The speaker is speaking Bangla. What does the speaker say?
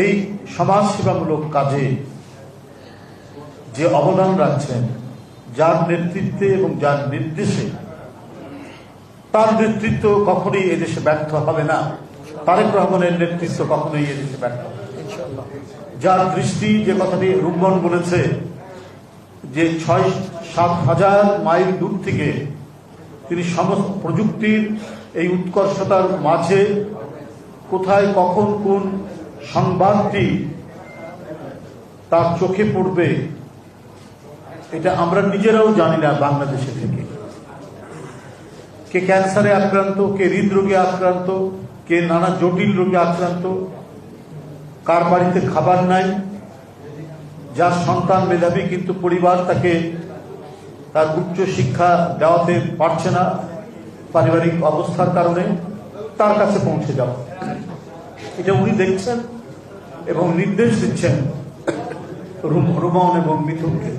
এই সমাজসেবামূলক কাজে যে অবদান রাখছেন, যার নেতৃত্বে এবং যার নির্দেশে, তার নেতৃত্ব কখনোই এদেশে ব্যর্থ হবে না। তারেক রহমানের নেতৃত্ব কখনোই এদেশে ব্যর্থ হবে না। যার দৃষ্টি, যে কথাটি রুম্মন বলেছে যে 6-7 হাজার মাইল দূর থেকে তিনি সমস্ত প্রযুক্তির এই উৎকর্ষতার মাঝে কোথায় কখন কোন সংবাদটি তার চোখে পড়বে এটা আমরা নিজেরাও জানি না। বাংলাদেশে থেকে কে ক্যান্সারে আক্রান্ত, কে হৃদরোগে আক্রান্ত, কে নানা জটিল রোগে আক্রান্ত, কার বাড়িতে খাবার নাই, যার সন্তান মেধাবী কিন্তু পরিবার তাকে তার উচ্চ শিক্ষা দেওয়াতে পারছে না পারিবারিক অবস্থার কারণে, তার কাছে পৌঁছে যাওয়া, এটা উনি দেখছেন এবং নির্দেশ দিচ্ছেন রুমন এবং মিথুনকে।